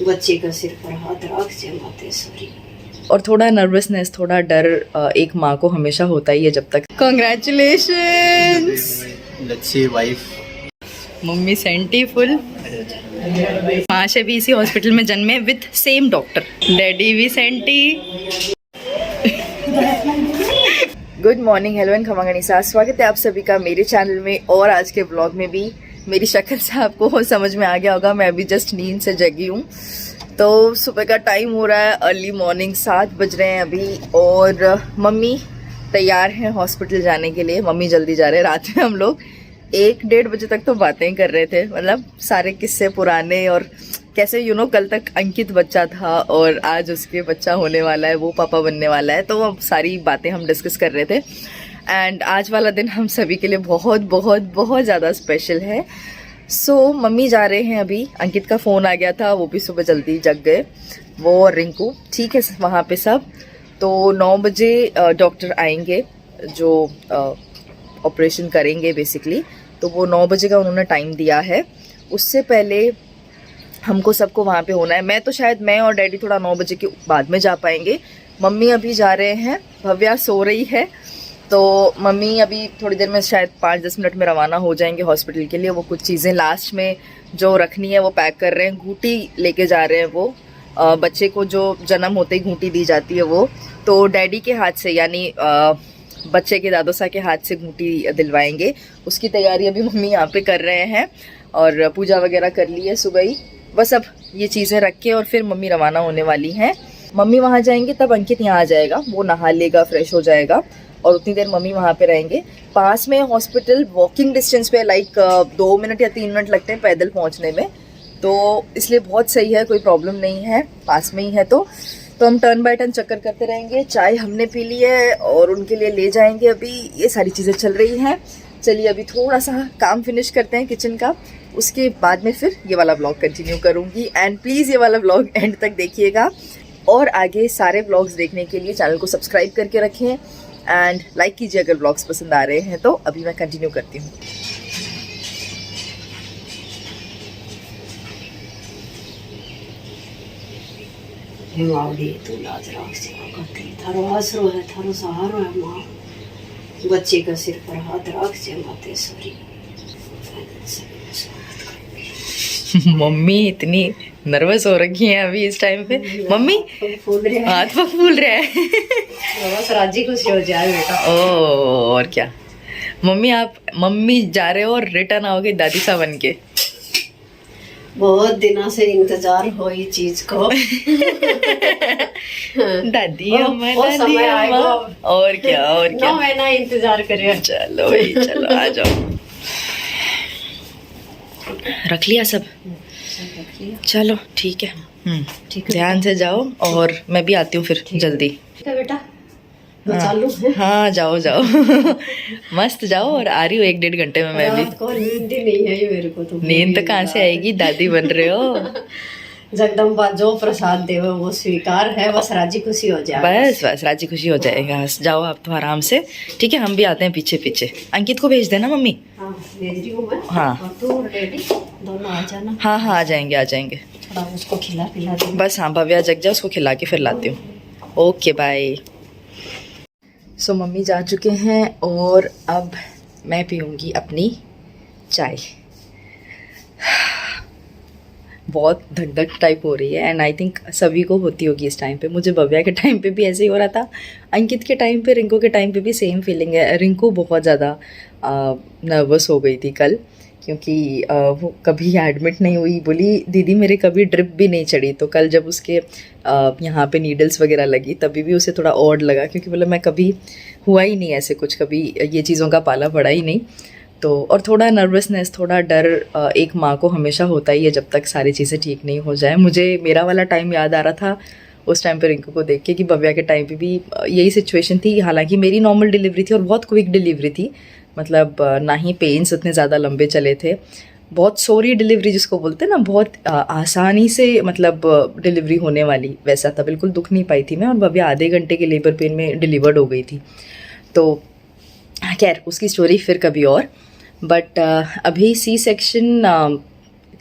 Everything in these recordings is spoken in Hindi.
बच्चे का सिर पर हाथ रख जय मातेश्वरी। और थोड़ा नर्वसनेस, थोड़ा डर एक माँ को हमेशा होता ही है जब तक। Congratulations let's see wife. Mummy senti full. माशा भी इसी हॉस्पिटल में जन्मे विथ सेम डॉक्टर। डैडी भी senti. Good morning, hello and खमा गणिसा। स्वागत है आप सभी का मेरे चैनल में। और आज के ब्लॉग में भी मेरी शक्ल से आपको समझ में आ गया होगा, मैं अभी जस्ट नींद से जगी हूँ। तो सुबह का टाइम हो रहा है, अर्ली मॉर्निंग 7 बज रहे हैं अभी। और मम्मी तैयार हैं हॉस्पिटल जाने के लिए। मम्मी जल्दी जा रहे हैं। रात में हम लोग 1-1:30 बजे तक तो बातें ही कर रहे थे, मतलब सारे किस्से पुराने, और कैसे कल तक अंकित बच्चा था और आज उसके बच्चा होने वाला है, वो पापा बनने वाला है। तो अब सारी बातें हम डिस्कस कर रहे थे। एंड आज वाला दिन हम सभी के लिए बहुत बहुत बहुत ज़्यादा स्पेशल है। सो मम्मी जा रहे हैं अभी। अंकित का फ़ोन आ गया था, वो भी सुबह जल्दी जग गए, वो और रिंकू। ठीक है वहाँ पे सब। तो 9 बजे डॉक्टर आएंगे जो ऑपरेशन करेंगे बेसिकली। तो वो 9 बजे का उन्होंने टाइम दिया है। उससे पहले हमको सबको वहाँ पे होना है। मैं और डैडी थोड़ा 9 बजे के बाद में जा पाएंगे। मम्मी अभी जा रहे हैं। भव्या सो रही है, तो मम्मी अभी थोड़ी देर में शायद 5-10 मिनट में रवाना हो जाएंगे हॉस्पिटल के लिए। वो कुछ चीज़ें लास्ट में जो रखनी है वो पैक कर रहे हैं। घूंटी लेके जा रहे हैं वो। बच्चे को जो जन्म होते ही घूंटी दी जाती है वो, तो डैडी के हाथ से यानी बच्चे के दादोसा के हाथ से घूंटी दिलवाएंगे। उसकी तैयारी अभी मम्मी यहाँ पे कर रहे हैं और पूजा वगैरह कर ली है सुबह ही। बस अब ये चीज़ें रख के और फिर मम्मी रवाना होने वाली हैं। मम्मी वहाँ जाएंगे तब अंकित यहाँ आ जाएगा, वो नहा लेगा, फ्रेश हो जाएगा, और उतनी देर मम्मी वहाँ पे रहेंगे। पास में हॉस्पिटल, वॉकिंग डिस्टेंस पे, लाइक 2 मिनट या 3 मिनट लगते हैं पैदल पहुँचने में, तो इसलिए बहुत सही है, कोई प्रॉब्लम नहीं है, पास में ही है। तो हम टर्न बाय टर्न चक्कर करते रहेंगे। चाय हमने पी ली है और उनके लिए ले जाएंगे अभी। ये सारी चीज़ें चल रही हैं। चलिए अभी थोड़ा सा काम फिनिश करते हैं किचन का, उसके बाद में फिर ये वाला ब्लॉग कंटिन्यू करूँगी। एंड प्लीज़ ये वाला ब्लॉग एंड तक देखिएगा। और आगे सारे ब्लॉग्स देखने के लिए चैनल को सब्सक्राइब करके रखें एंड लाइक कीजिए अगर ब्लॉग्स पसंद आ रहे हैं तो। अभी मैं कंटिन्यू करती हूँ। तू लाज राख सेवा करती, थारो आसरो है, थारो सहारो है माँ। बच्चे का सिर पर हाथ रख जय मातेश्वरी। मम्मी इतनी नर्वस हो रखी है अभी इस टाइम पे। मम्मी हाथ पग फूल रहा है। बस राजी खुशी हो जाए बेटा। ओ और क्या। मम्मी जा रहे हो और रिटर्न आओगे दादी सा बन के। बहुत दिनों से इंतजार हो ये चीज को। दादी अम्मा, वो दादी समय आएगा। अम्मा। और क्या 9 महीना इंतजार करे। चलो भाई चलो आ जाओ। रख लिया सब? चलो ठीक है। ठीक है, ध्यान से जाओ और मैं भी आती हूँ फिर जल्दी। ठीक है बेटा, मैं चालू है। हाँ जाओ जाओ। मस्त जाओ। और आ रही हूँ 1-1.5 घंटे में मैं भी। रात को नींद ही नहीं है ये मेरे को तो। नींद तो कहाँ से आएगी, दादी बन रहे हो। जगदम्बा जो प्रसाद देवे वो स्वीकार है, बस राजी खुशी हो जाए। बस राजी खुशी हो जाएगा। जाओ आप तो आराम से। ठीक है हम भी आते हैं पीछे पीछे। अंकित को भेज देना मम्मी। हाँ भेज रही हूँ मैं। हाँ। और तू और डैडी दोनों आ जाना। हाँ आ जाएंगे। थोड़ा उसको खिला पिला दे। बस हाँ भव्या जग जाओ, उसको खिला के फिर लाती हूँ। Okay bye. सो मम्मी जा चुके हैं और अब मैं पीऊँगी अपनी चाय। बहुत धक धक टाइप हो रही है एंड आई थिंक सभी को होती होगी इस टाइम पे। मुझे भव्या के टाइम पे भी ऐसे ही हो रहा था, अंकित के टाइम पे, रिंकू के टाइम पे भी सेम फीलिंग है। रिंकू बहुत ज़्यादा नर्वस हो गई थी कल, क्योंकि वो कभी एडमिट नहीं हुई। बोली दीदी मेरे कभी ड्रिप भी नहीं चढ़ी। तो कल जब उसके यहाँ पे नीडल्स वगैरह लगी तभी भी उसे थोड़ा ऑड लगा, क्योंकि बोला मैं कभी हुआ ही नहीं ऐसे कुछ, कभी ये चीज़ों का पाला पड़ा ही नहीं। तो और थोड़ा नर्वसनेस, थोड़ा डर एक माँ को हमेशा होता ही है जब तक सारी चीज़ें ठीक नहीं हो जाए। मुझे मेरा वाला टाइम याद आ रहा था उस टाइम पे रिंकू को देख के कि भव्या के टाइम पे भी यही सिचुएशन थी। हालांकि मेरी नॉर्मल डिलीवरी थी और बहुत क्विक डिलीवरी थी, मतलब ना ही पेन्स उतने ज़्यादा लंबे चले थे। बहुत सोरी डिलीवरी जिसको बोलते हैं ना, बहुत आसानी से मतलब डिलीवरी होने वाली, वैसा था। बिल्कुल दुख नहीं पाई थी मैं। और भव्या आधे घंटे के लेबर पेन में डिलीवर्ड हो गई थी। तो खैर उसकी स्टोरी फिर कभी और। बट अभी सी सेक्शन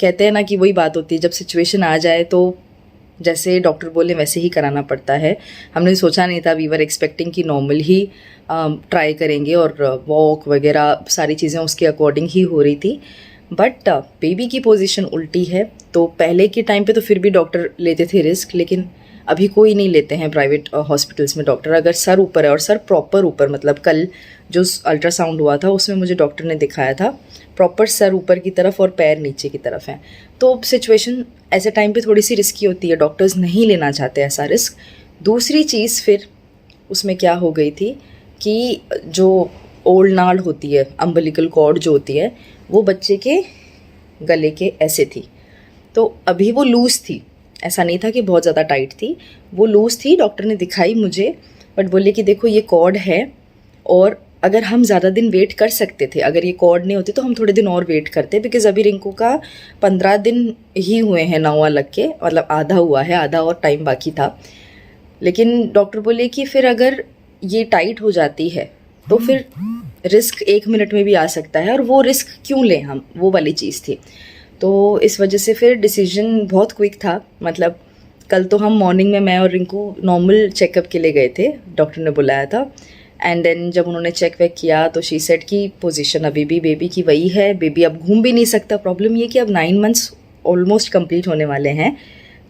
कहते हैं ना कि वही बात होती है, जब सिचुएशन आ जाए तो जैसे डॉक्टर बोले वैसे ही कराना पड़ता है। हमने सोचा नहीं था, वी वर एक्सपेक्टिंग कि नॉर्मल ही ट्राई करेंगे और वॉक वगैरह सारी चीज़ें उसके अकॉर्डिंग ही हो रही थी। बट बेबी की पोजीशन उल्टी है, तो पहले के टाइम पे तो फिर भी डॉक्टर लेते थे रिस्क, लेकिन अभी कोई नहीं लेते हैं प्राइवेट हॉस्पिटल्स में डॉक्टर। अगर सर ऊपर है और सर प्रॉपर ऊपर, मतलब कल जो अल्ट्रासाउंड हुआ था उसमें मुझे डॉक्टर ने दिखाया था प्रॉपर सर ऊपर की तरफ और पैर नीचे की तरफ है। तो सिचुएशन ऐसे टाइम पे थोड़ी सी रिस्की होती है, डॉक्टर्स नहीं लेना चाहते ऐसा रिस्क। दूसरी चीज़ फिर उसमें क्या हो गई थी कि जो ओल्ड नाड़ होती है, अम्बिलिकल कॉर्ड जो होती है, वो बच्चे के गले के ऐसे थी, तो अभी वो लूज़ थी, ऐसा नहीं था कि बहुत ज़्यादा टाइट थी, वो लूज़ थी। डॉक्टर ने दिखाई मुझे, बट बोले कि देखो ये कॉर्ड है और अगर हम ज़्यादा दिन वेट कर सकते थे, अगर ये कॉर्ड नहीं होती तो हम थोड़े दिन और वेट करते, बिकॉज अभी रिंकू का 15 दिन ही हुए हैं नौवां लग के, मतलब आधा हुआ है, आधा और टाइम बाकी था। लेकिन डॉक्टर बोले कि फिर अगर ये टाइट हो जाती है तो फिर रिस्क 1 मिनट में भी आ सकता है, और वो रिस्क क्यों लें हम, वो वाली चीज़ थी। तो इस वजह से फिर डिसीजन बहुत क्विक था। मतलब कल तो हम मॉर्निंग में मैं और रिंकू नॉर्मल चेकअप के लिए गए थे, डॉक्टर ने बुलाया था, एंड देन जब उन्होंने चेक वेक किया तो शी सेड की पोजीशन अभी भी बेबी की वही है, बेबी अब घूम भी नहीं सकता। प्रॉब्लम ये कि अब 9 मंथ्स ऑलमोस्ट कंप्लीट होने वाले हैं,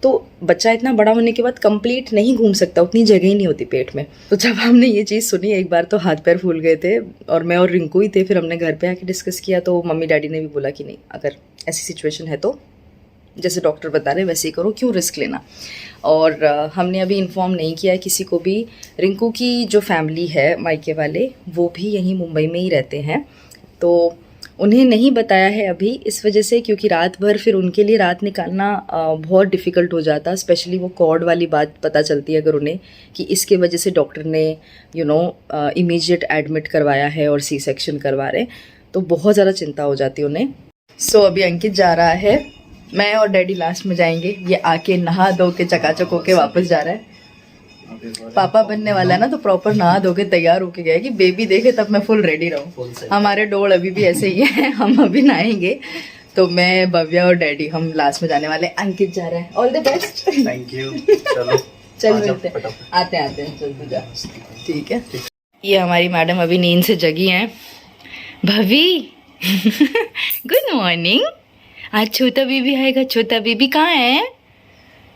तो बच्चा इतना बड़ा होने के बाद कंप्लीट नहीं घूम सकता, उतनी जगह ही नहीं होती पेट में। तो जब हमने ये चीज़ सुनी एक बार तो हाथ पैर फूल गए थे, और मैं और रिंकू ही थे। फिर हमने घर पे आके डिस्कस किया, तो मम्मी डैडी ने भी बोला कि नहीं, अगर ऐसी सिचुएशन है तो जैसे डॉक्टर बता रहे वैसे ही करो, क्यों रिस्क लेना। और हमने अभी इन्फॉर्म नहीं किया है किसी को भी। रिंकू की जो फैमिली है मायके वाले, वो भी यहीं मुंबई में ही रहते हैं, तो उन्हें नहीं बताया है अभी, इस वजह से क्योंकि रात भर फिर उनके लिए रात निकालना बहुत डिफ़िकल्ट हो जाता, स्पेशली वो कॉर्ड वाली बात पता चलती है अगर उन्हें कि इसके वजह से डॉक्टर ने इमीडिएट एडमिट करवाया है और सी सेक्शन करवा रहे, तो बहुत ज़्यादा चिंता हो जाती है उन्हें। सो अभी अंकित जा रहा है, मैं और डैडी लास्ट में जाएंगे। ये आके नहा धो के चकाचक होके वापस जा रहा है। पापा बनने वाला है ना, तो प्रॉपर नहा धो के तैयार होके गया कि बेबी देखे तब मैं फुल रेडी रहूं। हमारे डोल अभी भी ऐसे ही है, हम अभी नहाएंगे। तो मैं, भव्या और डैडी हम लास्ट में जाने वाले। अंकित जा रहा है, all the best. Thank you. चलो मिलते हैं, आते हैं चल तू जा। ठीक है। ये हमारी मैडम अभी नींद से जगी हैं। भवी गुड मॉर्निंग। आज छोटा बेबी आएगा। छोटा बेबी कहाँ है?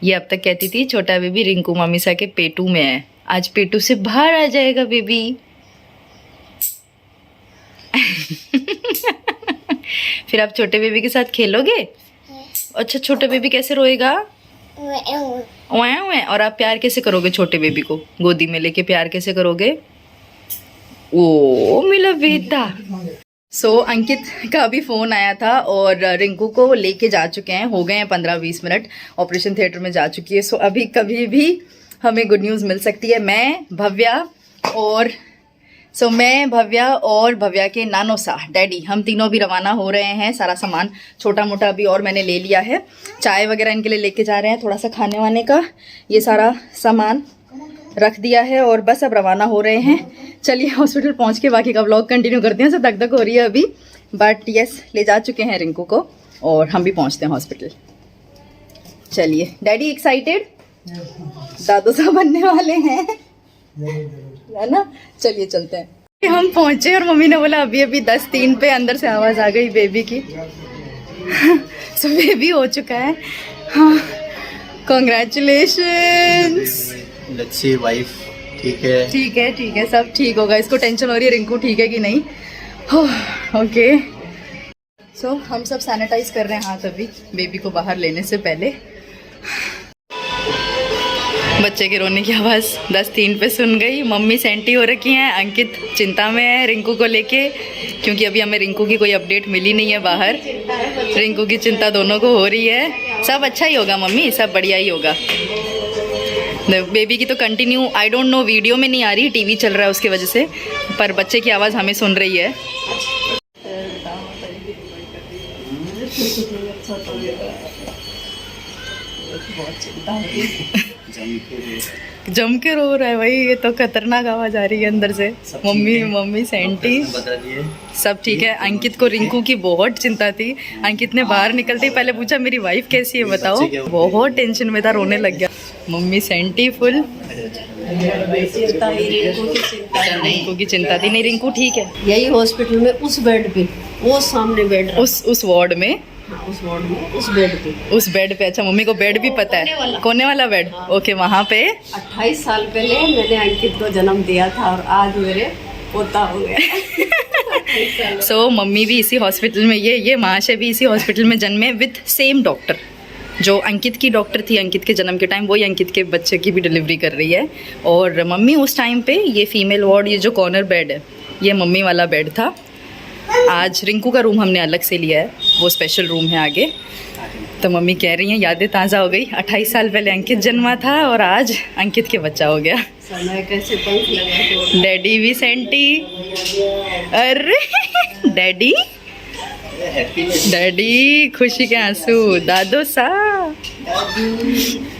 ये अब तक कहती थी छोटा बेबी रिंकू मामीसा के पेटू में है, आज पेटू से बाहर आ जाएगा बेबी। फिर आप छोटे बेबी के साथ खेलोगे? अच्छा, छोटा बेबी कैसे रोएगा? और आप प्यार कैसे करोगे छोटे बेबी को? गोदी में लेके प्यार कैसे करोगे? ओ मेरा बेटा। सो अंकित का भी फ़ोन आया था और रिंकू को लेके जा चुके हैं, हो गए हैं 15-20 मिनट, ऑपरेशन थिएटर में जा चुकी है। सो अभी कभी भी हमें गुड न्यूज़ मिल सकती है। मैं भव्या और भव्या के नानोसा डैडी, हम तीनों भी रवाना हो रहे हैं। सारा सामान छोटा मोटा अभी और मैंने ले लिया है, चाय वगैरह इनके लिए लेके जा रहे हैं, थोड़ा सा खाने वाने का ये सारा सामान रख दिया है और बस अब रवाना हो रहे हैं। चलिए हॉस्पिटल पहुंच के बाकी का व्लॉग कंटिन्यू करते हैं। सब धक धक हो रही है अभी, बट यस ले जा चुके हैं रिंकू को और हम भी पहुंचते हैं हॉस्पिटल। चलिए, डैडी एक्साइटेड? दादू साहब बनने वाले हैं, है ना? चलिए चलते हैं। हम पहुंचे और मम्मी ने बोला अभी अभी 10:03 पे अंदर से आवाज़ आ गई बेबी की। सो बेबी हो चुका है। हाँ, कॉन्ग्रेचुलेशंस। लेट्स सी वाइफ ठीक है? ठीक है, सब ठीक होगा। इसको टेंशन हो रही है रिंकू ठीक है कि नहीं। ओके। सो हम सब सैनिटाइज कर रहे हैं हाथ अभी बेबी को बाहर लेने से पहले। बच्चे के रोने की आवाज़ 10:03 पे सुन गई। मम्मी सेंटी हो रखी हैं, अंकित चिंता में है रिंकू को लेके, क्योंकि अभी हमें रिंकू की कोई अपडेट मिली नहीं है बाहर। रिंकू की चिंता दोनों को हो रही है। सब अच्छा ही होगा मम्मी, सब बढ़िया ही होगा। बेबी की तो continue, I don't know, video में नहीं आ रही, टीवी चल रहा है उसकी वजह से, पर बच्चे की आवाज़ हमें सुन रही है। बहुत चिंता हो रही है। जम के रो रहा है भाई, ये तो खतरनाक आवाज आ रही है अंदर से। सब मम्मी ठीक है। मम्मी सेंटी बता दिए। सब ठीक है। अंकित को रिंकू की बहुत चिंता थी। अंकित ने बाहर निकलते ही पहले पूछा मेरी वाइफ कैसी है बताओ, बच्चे क्या हुए? बहुत टेंशन में था, रोने लग गया। मम्मी सेंटी फुल, चिंता ही रिंकू की चिंता ही नहीं। रिंकू की चिंता थी। नहीं रिंकू ठीक है। यही हॉस्पिटल में उस बेड पे, वो सामने बेड रहा। उस वार्ड में, हाँ, उस वार्ड में उस बेड पे। उस बेड पे। अच्छा मम्मी को बेड भी पता है, कोने वाला बेड। ओके वहाँ पे 28 साल पहले मैंने अंकित को जन्म दिया था और आज मेरे पोता हो गया। सो मम्मी भी इसी हॉस्पिटल में, ये महाशय भी इसी हॉस्पिटल में जन्मे विथ सेम डॉक्टर जो अंकित की डॉक्टर थी। अंकित के जन्म के टाइम वही अंकित के बच्चे की भी डिलीवरी कर रही है। और मम्मी उस टाइम पे ये फीमेल वार्ड, ये जो कॉर्नर बेड है ये मम्मी वाला बेड था। आज रिंकू का रूम हमने अलग से लिया है, वो स्पेशल रूम है आगे। तो मम्मी कह रही हैं यादें ताज़ा हो गई। 28 साल पहले अंकित जन्मा था और आज अंकित के बच्चा हो गया। समय कैसे पंख लगा। डैडी भी सेंटी। अरे डैडी, डैडी खुशी के आंसू। दादो सा,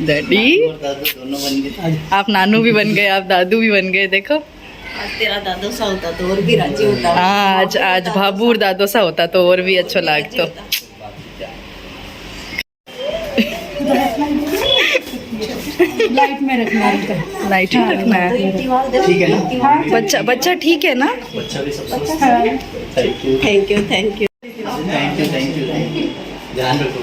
डैडी दोनों बन गए। आप नानू भी बन गए, आप दादू भी बन गए। देखो आज तेरा दादो सा होता तो और भी राजी होता। हाँ, आज भाबू और दादो सा होता तो और भी अच्छा लगता। लाइट में रखना है, लाइट ही रखना है। ठीक है ना? बच्चा ठीक है ना? बच्चा भी सब स्वस्थ है। Thank you thank you thank you. Thank you thank you thank you. ध्यान रखो।